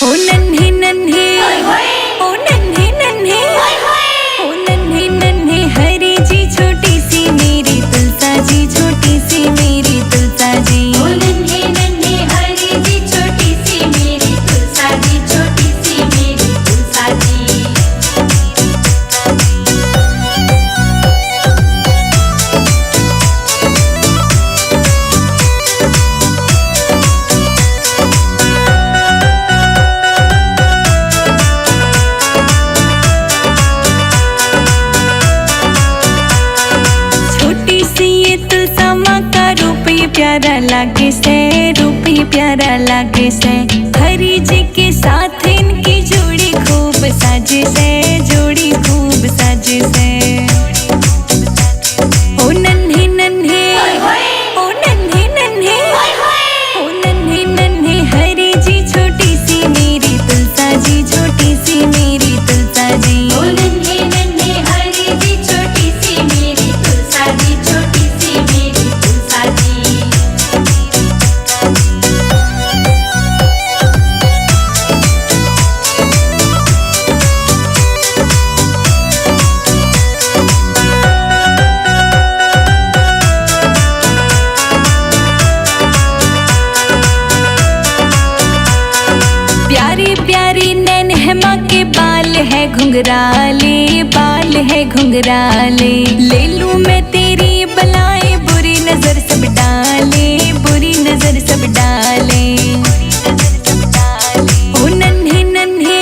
ओ नन्हे नन्हे ओ नन्हे नन्हे ओ नन्हे नन्हे हरी जी छोटी सी मेरी तुलसा जी, छोटी सी मेरी तुलसा जी। ओ नन्हे नन्हे हरी जी छोटी सी मेरी तुलसा जी, छोटी सी मेरी तुलसा जी। प्यारा लागे से, रूप ही प्यारा लागे से। हरी जी के साथ इनकी जोड़ी खूब साजे से, जोड़ी खूब साजे से। ओ नन्हे नन्हे ओ नन्हे नन्हे ओ नन्हे नन्हे हरी जी छोटी सी मेरी तुलसा जी, छोटी सी मेरी तुलसा जी। ओ नन्हे नन्हे हरी जी छोटी सी मेरी तुलसा जी, छोटी सी मेरी तुलसा जी। प्यारी प्यारी नैन है माँ के बाल है घुंघराले, बाल है घुंघराले। ले लूं मैं तेरी बलाएं, बुरी नजर सब डाले, बुरी नजर सब डाले। ओ नन्हे नन्हे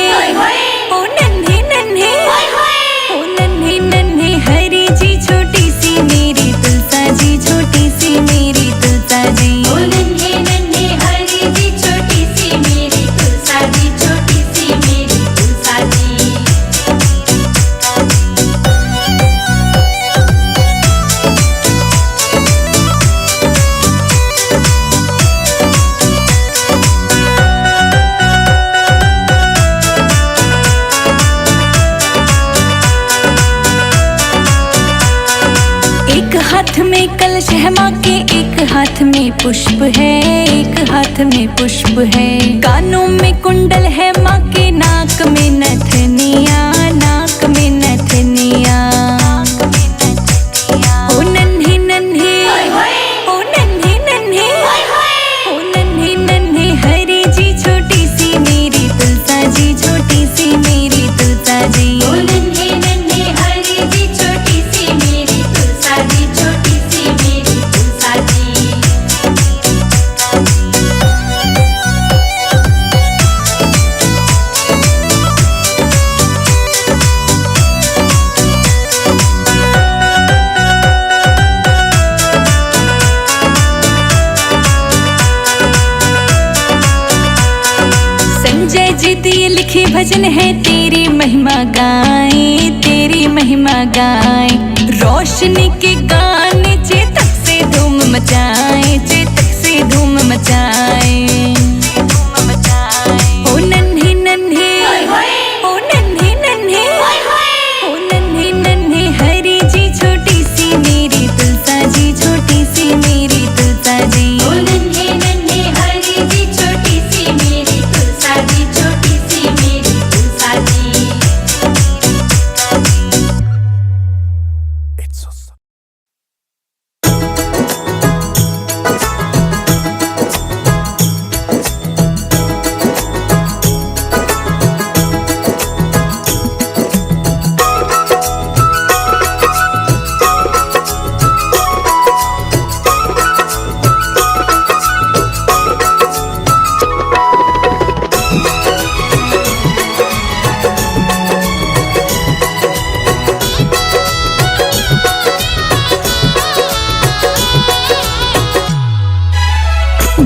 ओ नन्हे नन्हे ओ नन्हे नन्हे हरी जी छोटी सी मेरी तुलसा जी, छोटी सी मेरी तुलसा जी। ओ नन्हे नन्हे हरी जी छोटी सी मेरी तुलसा जी, छोटी सी मेरी तुलसा जी। एक हाथ में कलश है माँ के, एक हाथ में पुष्प है, एक हाथ में पुष्प है। कानों में कुंडल है माँ के, नाक में नथनिया, नाक में नथनिया। ओ नन्हे नन्हे ओ नन्हे नन्हे ओ नन्हे नन्हे हरी जी छोटी सी मेरी तुलसा जी, छोटी सी मेरी तुलसा जी। ओ नन्हे नन्हे हरी जी छोटी सी मेरी तुलसा जी, छोटी सी मेरी तुलसा जी। संजय जी दिए लिखे भजन है, तेरी महिमा गाएं, तेरी महिमा गाएं। रोशनी के गाने चेतक से धूम मचाएं, चेतक से धूम मचाएं। ओ नन्हे नन्हे ओ नन्हे नन्हे ओ नन्हे नन्हे हरी जी छोटी सी मेरी तुलसा जी, छोटी सी मेरी तुलसा जी। ओ नन्हे नन्हे हरी जी छोटी सी मेरी तुलसा जी, छोटी सी मेरी तुलसा जी।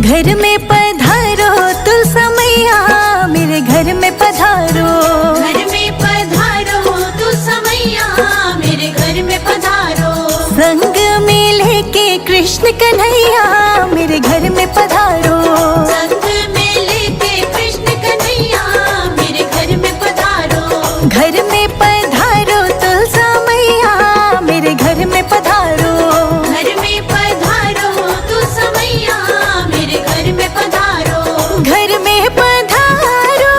घर में पधारो तुलसा मैया, मेरे घर में पधारो। घर में पधारो तुलसा मैया, मेरे घर में पधारो। संग में लेके कृष्ण कन्हैया, मेरे घर में पधारो। संग में लेके कृष्ण कन्हैया, मेरे घर में पधारो। घर में पधारो तुलसा मैया, मेरे घर में पधारो। घर में पधारो तुलसा मैया, मेरे घर में पधारो। घर में पधारो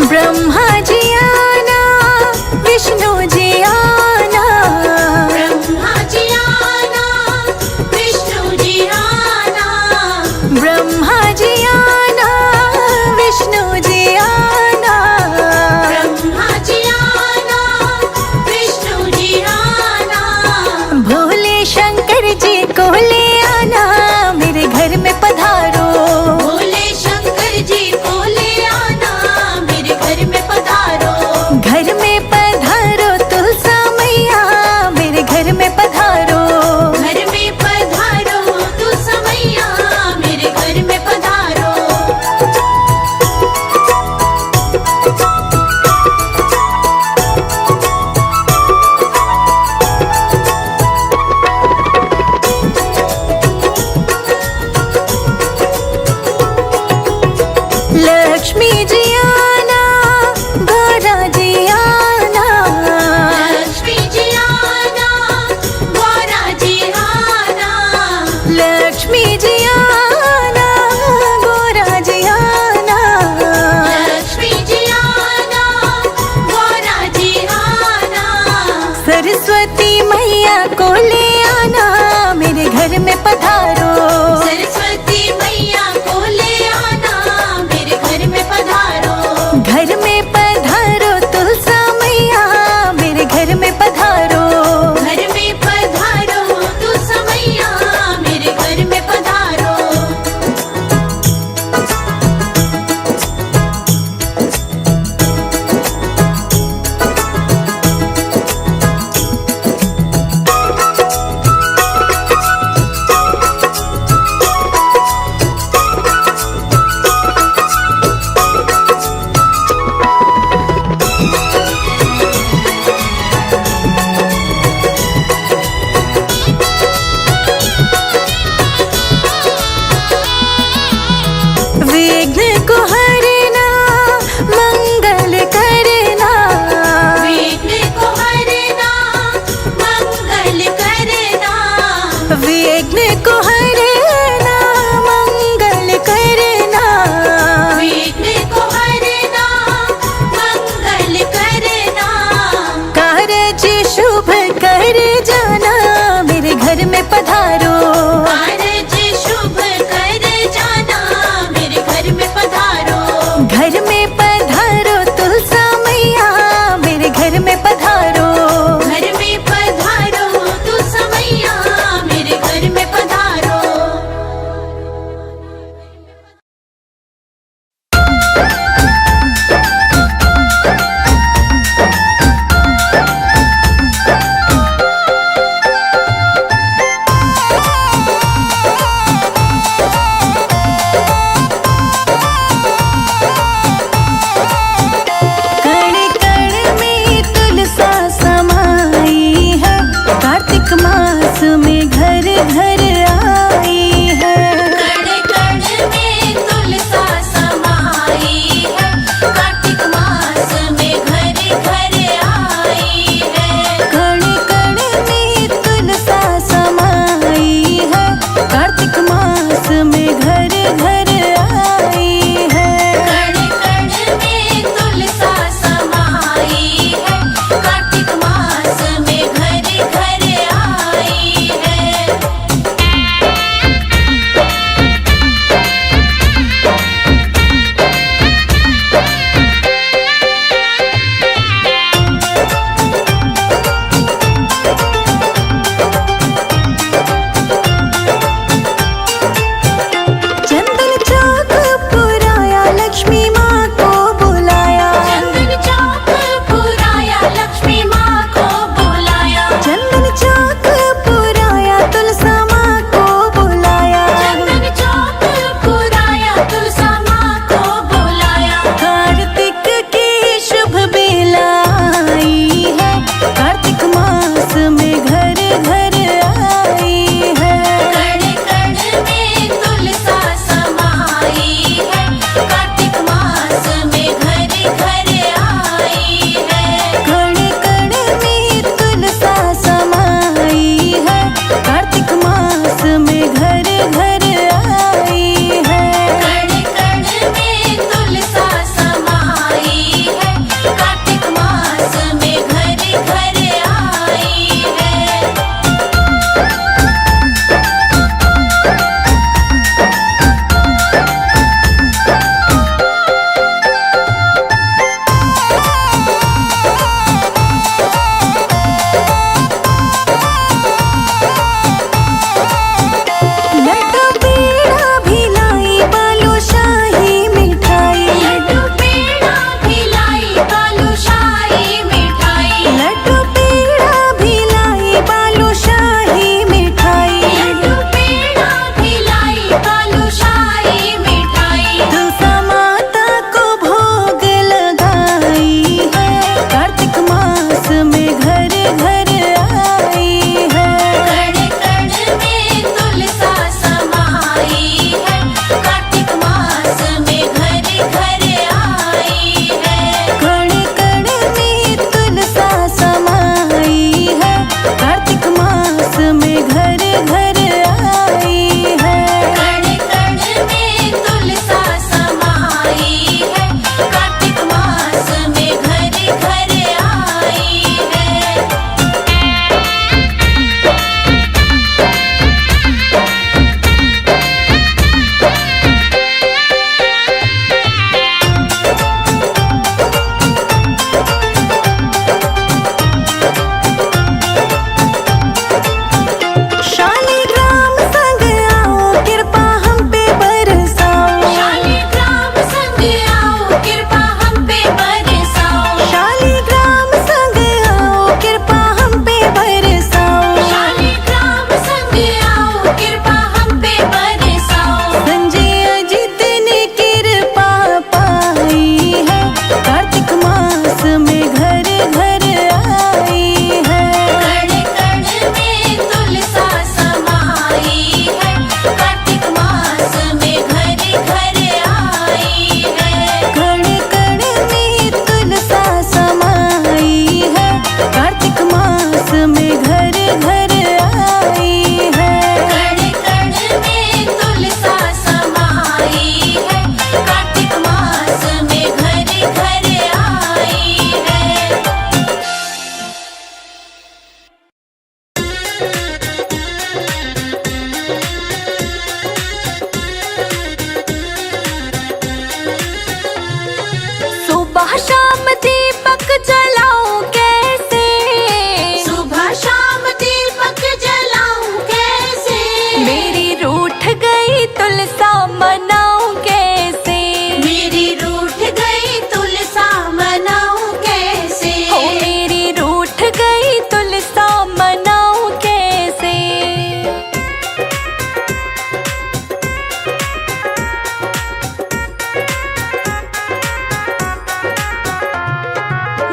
ब्रह्मा जी आना, विष्णु जी आना, ब्रह्मा जी आना, विष्णु जी आना, ब्रह्मा जी आना, विष्णु जी आना, ब्रह्मा जी आना, विष्णु जी आना, भोले शंकर जी को ले आना, मेरे घर में पधारो। भोले शंकर जी को ले आना, मेरे घर में पधारो। घर में पधारो तुलसा मैया, मेरे घर में पधारो। घर में पधारो तू समैया, मेरे घर में पधारो। लक्ष्मी जी आना, गौरा जी आना, लक्ष्मी जी आना, गौरा जी आना, लक्ष्मी जी आना, गौरा जी आना, लक्ष्मी जी आना, गौरा जी आना, सरस्वती मैया को ले आना, मेरे घर में पधारो। सरस्वती मैया को ले आना, मेरे घर में पधारो। घर में पधारो तुलसा मैया, मेरे घर में पधारो। घर में पधारो तू समैया, मेरे घर में पधारो। विघ्न को हरना, मंगल करना, विघ्न को हरना, मंगल करना, विघ्न को हरना, मंगल करना, विघ्न को हरना, मंगल करना, कारज शुभ कर जाना, मेरे घर में पधारो। कारज शुभ कर जाना, मेरे घर में पधारो। घर में पधारो तुलसा मैया, मेरे घर में पधारो। घर में पधारो तू समैया, मेरे घर में पधारो। सुबह शाम दीपक जलाऊं कैसे, सुबह शाम दीपक जलाऊं कैसे, मेरी रूठ गई तुलसा मनाऊं कैसे, मेरी रूठ गई तुलसा मनाऊं कैसे, ओ मेरी रूठ गई तुलसा मनाऊं कैसे।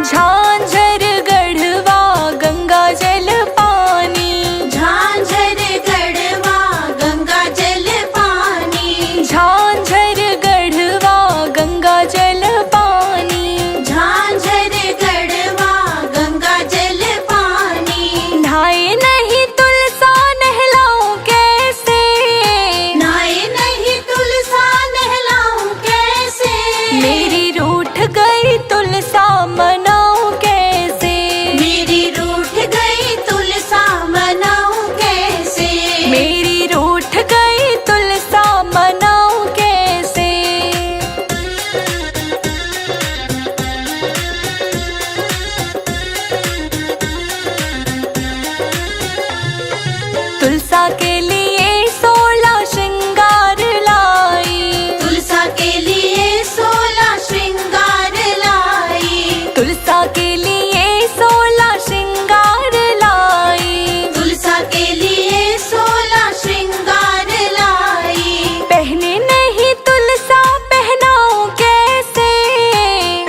झांझर गढ़वा गंगा जल पानी, झांझर गढ़वा गंगा जल पानी, झांझर गढ़वा गंगा जल पानी, झांझर गढ़वा गंगा जल पानी, नहाए नहीं तुलसा नहलाऊं कैसे, नहाए नहीं तुलसा नहलाऊं कैसे, मेरी रूठ गई तुलसा मनाऊं कैसे, मेरी रूठ गई तुलसा मनाऊं कैसे, मेरी रूठ गई तुलसा मनाऊं कैसे। तुलसा के लिए 16 श्रृंगार लाई, तुलसा के लिए 16 श्रृंगार लाई, तुलसा के लिए 16 श्रृंगार लाई, तुलसा के लिए 16 श्रृंगार लाई, पहने नहीं तुलसा पहनाऊं कैसे,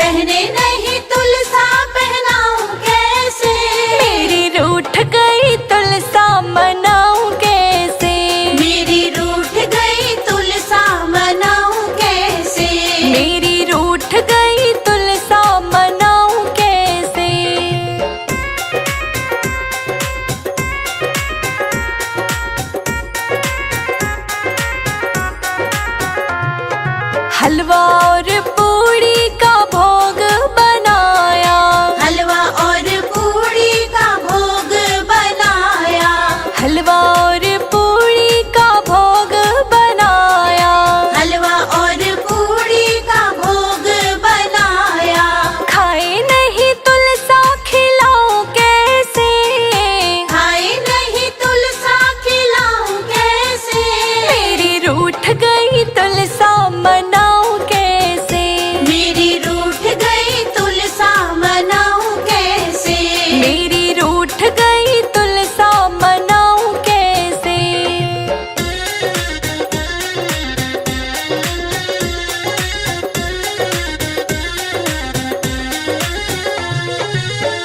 पहने नहीं तुलसा पहनाऊं कैसे, मेरी रूठ गई तुलसा मनाऊं कैसे, मेरी रूठ गई तुलसा मनाऊं कैसे, मेरी रूठ गई तुलसा मनाऊं कैसे। हलवा और पूड़ी का भोग बनाया, हलवा और पूड़ी का भोग बनाया, हलवा और पूड़ी का भोग बनाया, हलवा और पूड़ी का भोग बनाया, खाए नहीं तुलसा खिलाऊं कैसे, खाए नहीं तुलसा खिलाऊं कैसे, मेरी रूठ गई तुलसा मनाऊं कैसे, मेरी रूठ गई तुलसा मनाऊं कैसे, मेरी रूठ गई तुलसा मनाऊं कैसे।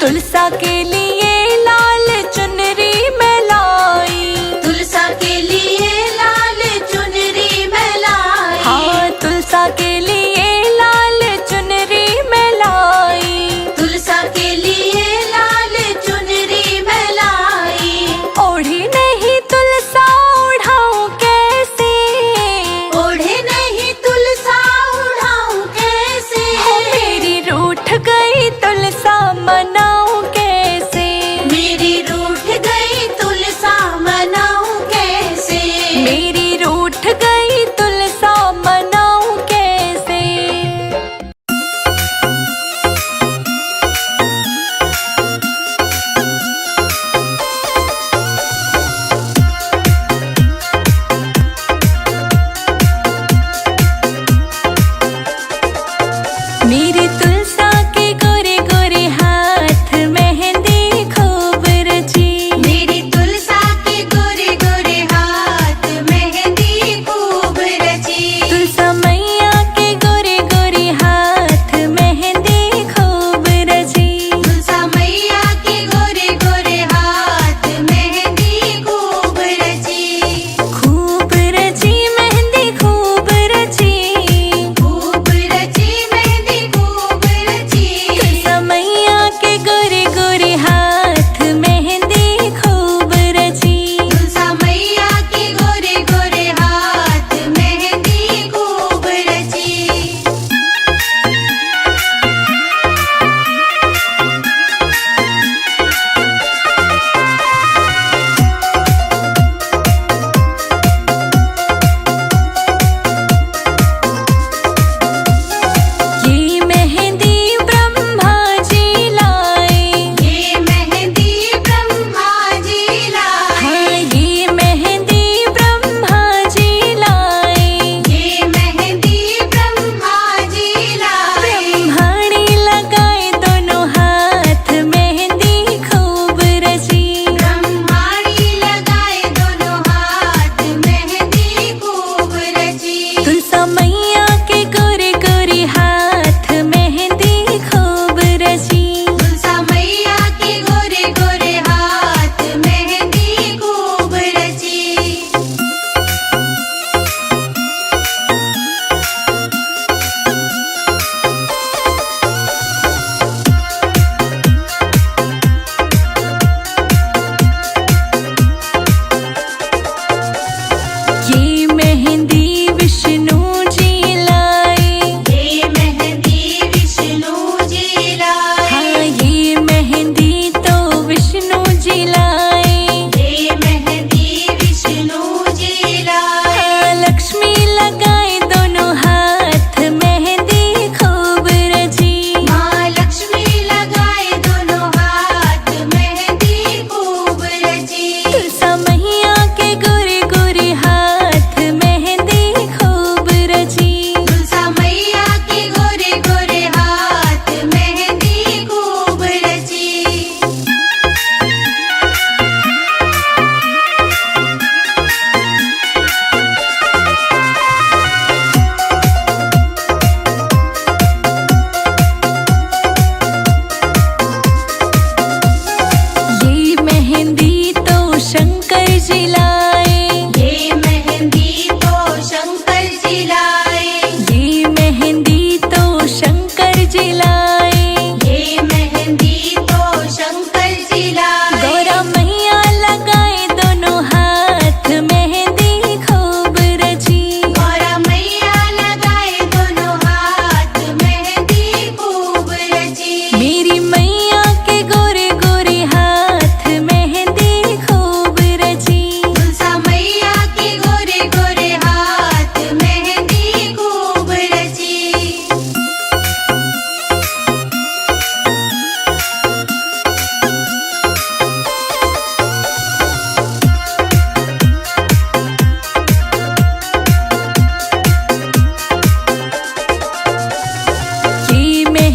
तुलसा के लिए लाल चुनरी मैं लाई, तुलसा के लिए लाल चुनरी मैं लाई, हाँ तुलसा के लिए लाल चुनरी मैं लाई, तुलसा के लिए लाल चुनरी मैं लाई, ओढ़ी नहीं तुलसा उड़ाऊं कैसे, ओढ़े नहीं तुलसा उड़ाऊं कैसे, हो मेरी रूठ गई तुलसा मनाऊं कैसे,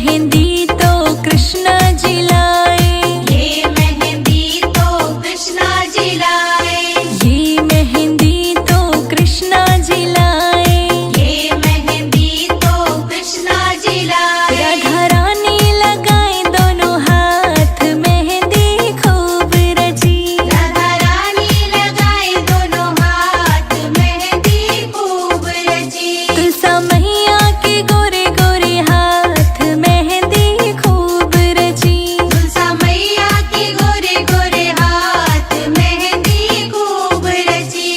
मेहंदी तो कृष्णा जी लाए, ये मेहंदी तो कृष्णा जी लाए, ये मेहंदी तो कृष्णा जी लाए, ये मेहंदी तो कृष्णा जी लाए। राधा रानी लगाए दोनों हाथ मेहंदी खूब रची, राधा रानी लगाए दोनों हाथ मेहंदी खूब रची। तुलसा मैया के गोरे गोरे हाथ मेहंदी खूब रची, तुलसा मैया के गोरे गोरे हाथ मेहंदी खूब रची।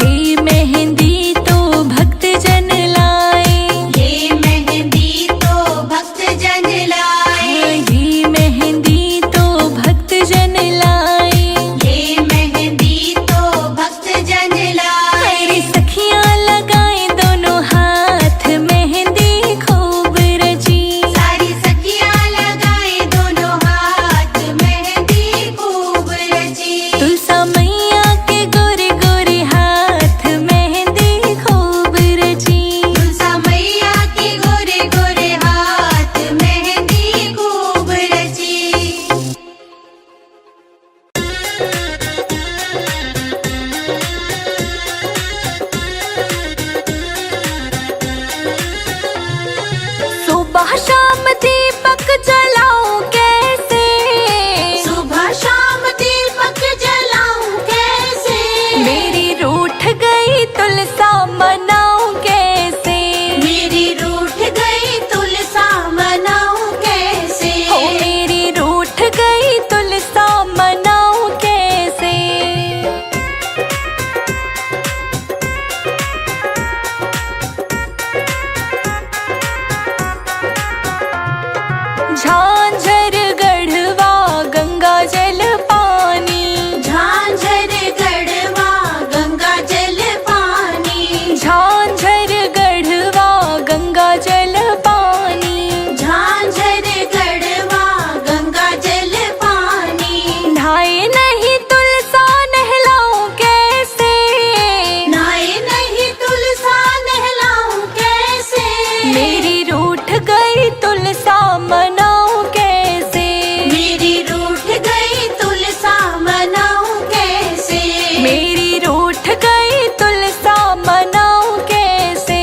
ये मेहंदी तो भक्त जन लाए, ये मेहंदी तो भक्त जन लाए, ये मेहंदी तो भक्त जन लाए, ये मेहंदी तो भक्त जन लाए। मेरी सखियां लगाए दोनों हाथ मेहंदी खूब रची, सारी सखियां लगाए दोनों हाथ मेहंदी खूब रची। तुलसा मैया के गोरे गोरे हाथ मेहंदी खूब रची, तुलसा मैया के गोरे गोरे हाथ मेहंदी खूब रची। सुबह शाम दीपक जलाऊं कैसे, सुबह शाम दीपक जलाऊं कैसे, मेरी रूठ गई तुलसा मनाऊं कैसे, मेरी रूठ गई तुलसा मनाऊं कैसे, हो मेरी रूठ गई तुलसा मनाऊं कैसे। झांझर गढ़वा गंगा जल पानी, झांझर गढ़वा गंगा जल पानी, झांझर गढ़वा गंगा जल पानी, झांझर गढ़वा गंगा जल पानी। नहाए नहीं तुलसा नहलाऊं कैसे, नहाए नहीं तुलसा नहलाऊं कैसे, मेरी रूठ गई तुलसा मनाऊं कैसे, मेरी रूठ गई तुलसा मनाऊं कैसे, मेरी रूठ गई तुलसा मनाऊं कैसे।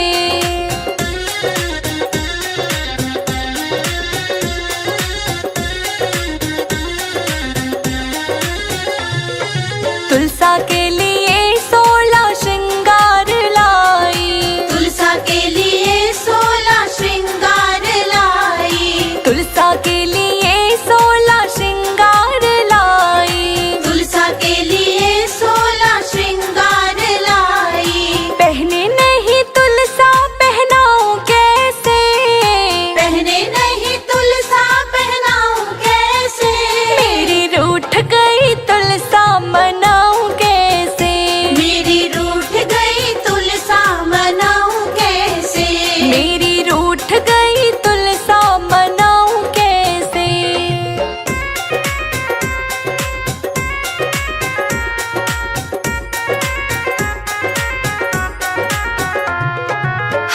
तुलसा के लिए 16 श्रृंगार लाई, तुलसा के लिए 16 श्रृंगार लाई, तुलसा के लिए 16 श्रृंगार लाई, तुलसा के लिए 16 श्रृंगार लाई। पहने नहीं तुलसा पहनाऊं कैसे, पहने नहीं तुलसा पहनाऊं कैसे, मेरी रूठ गई तुलसा मनाऊं कैसे, मेरी रूठ गई तुलसा मनाऊं कैसे, मेरी रूठ गई तुलसा मनाऊं कैसे।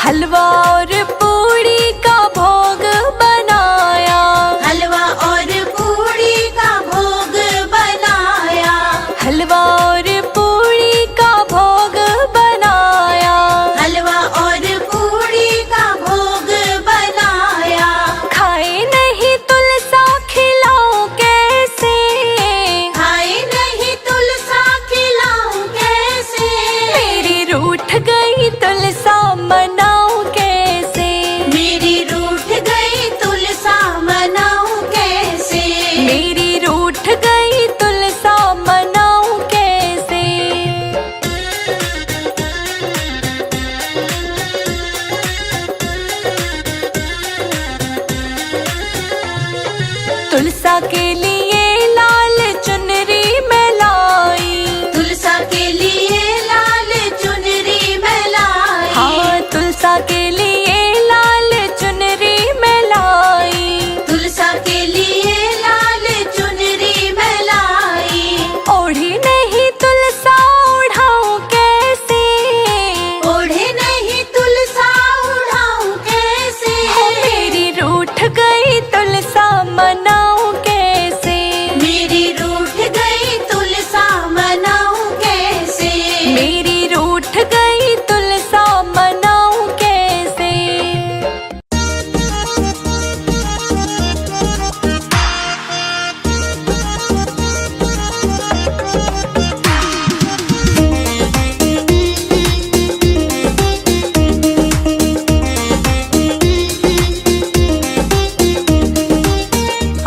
हलवा और पूड़ी का भोग बनाया, हलवा और पूड़ी का भोग बनाया, हलवा और पूड़ी का भोग बनाया, हलवा और पूड़ी का भोग बनाया। खाए नहीं तुलसा खिलाऊं कैसे, खाए नहीं तुलसा खिलाऊं कैसे, मेरी रूठ गई तुलसा मनाऊं कैसे, मेरी रूठ गई तुलसा मनाऊं कैसे, मेरी रूठ गई तुलसा मनाऊं कैसे। तुलसा के लिए लाल चुनरी मैं लाई, तुलसा के लिए लाल चुनरी मैं लाई, हाँ तुलसा के लिए लाल चुनरी मैं मनाऊं कैसे, मेरी रूठ गई तुलसा मनाऊं कैसे, मेरी रूठ गई तुलसा मनाऊं कैसे।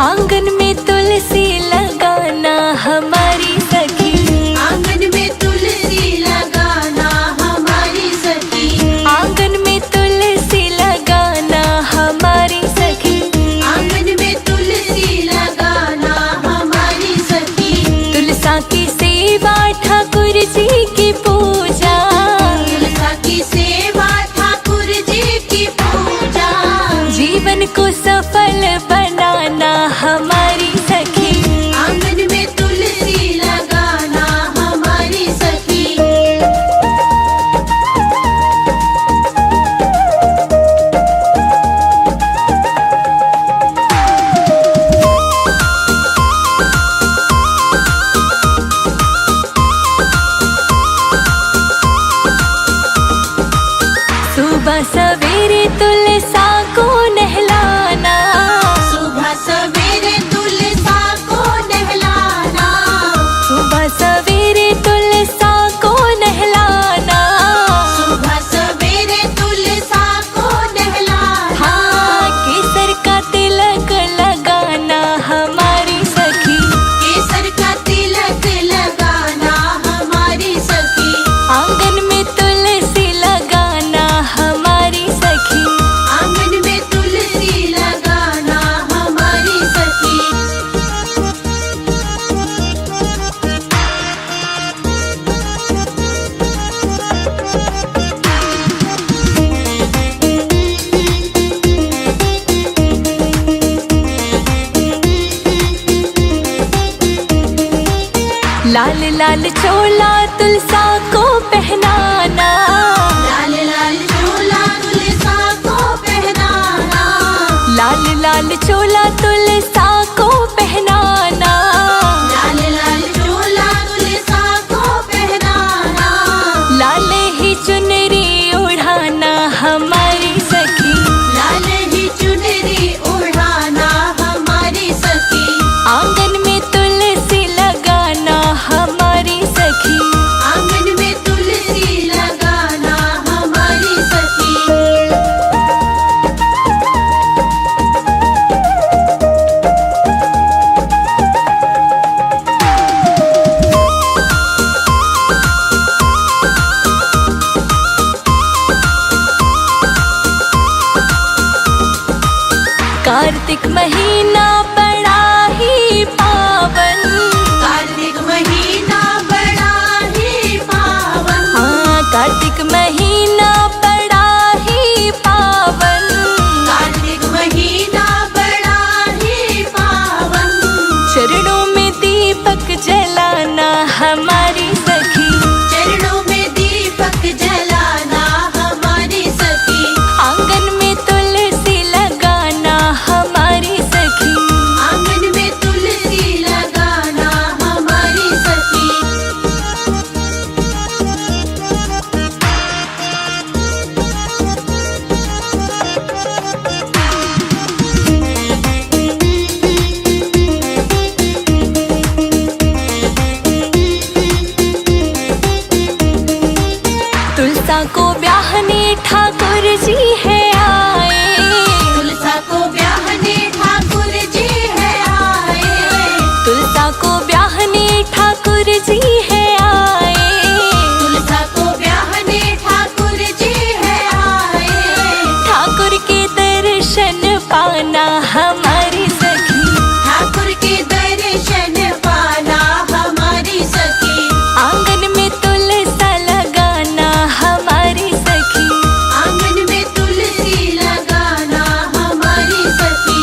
आंगन में तुलसी लगाना हमारी सखी, आंगन में तुलसी लगाना हमारी सखी, आंगन में तुलसी लगाना हमारी सखी, आंगन में तुलसी लगाना हमारी सखी। तुलसा की सेवा ठाकुर जी की पूजा, तुलसा की सेवा ठाकुर जी की पूजा, जीवन को सफल बनाना हमारी सखी। आंगन में तुलसी लगाना हमारी सखी। सुबह सवेरे तुलसा को नहलाना, सुबह सवेरे तुलसा को नहलाना, सुबह सवेरे तुलसा को नहलाना, सुबह सवेरे तुलसा को नहलाना। हाँ केसर का तिलक लगाना हमारी सखी, केसर का तिलक लगाना हमारी सखी, आंगन में तुलसी लगाना हमारी सखी। आंगन में तुलसी लगाना हमारी सखी। लाल लाल चोला तुलसा को पहनाना, लाल लाल चोला तुलसा को पहनाना, लाल लाल चोला तुलसा को पहनाना, लाल लाल चोला तुलसा को पहनाना, लाल ही चुनरी ओढ़ाना हमारी सखी, लाल ही चुनरी ओढ़ाना हमारी सखी, आंगन में तुलसी लगाना हमारी सखी। आंगन में तुलसी लगाना हमारी सखी। कार्तिक महीना बड़ा ही पावन, कार्तिक महीना बड़ा ही पावन, हाँ कार्तिक महीना बड़ा ही पावन, कार्तिक महीना बड़ा ही पावन, चरणों में दीपक जलाना हमारी सखी, चरणों में दीपक जलाना हमारी सखी, आंगन में तुलसी लगाना हमारी सखी। आंगन में तुलसी लगाना हमारी सखी। तुलसा को ब्याहने ठाकुर जी है आए, तुलसा को ब्याहने ठाकुर जी है आए, तुलसा को ब्याहने ठाकुर जी है आए, तुलसा को ब्याहने ठाकुर जी है आए, ठाकुर के दर्शन पाना हमारी सखी, ठाकुर के दर्शन पाना हमारी सखी, आंगन में तुलसा लगाना हमारी सखी, आंगन में तुलसी लगाना हमारी सखी।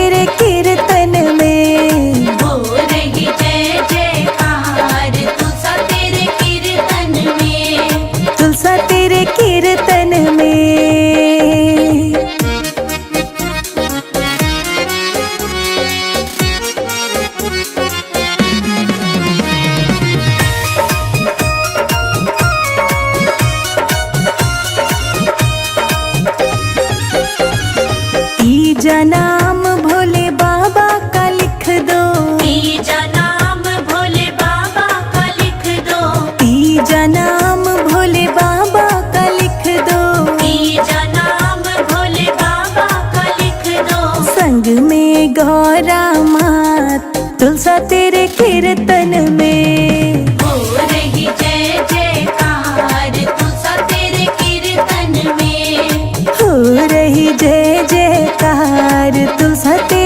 तेरे कीर्तन में। हो रही जय जयकार तुलसा तेरे कीर्तन में। तुलसा तेरे कीर्तन में। तीजा नाम भोले बाबा का लिख दो। तीजा नाम भोले बाबा का लिख दो। तीजा नाम भोले बाबा का लिख दो। तीजा नाम भोले बाबा का लिख दो। संग में गौरा मात तुलसा तेरे कीर्तन में। हो रही जय जयकार तुलसा तेरे कीर्तन में। हो रही जय जयकार तुलसा तेरे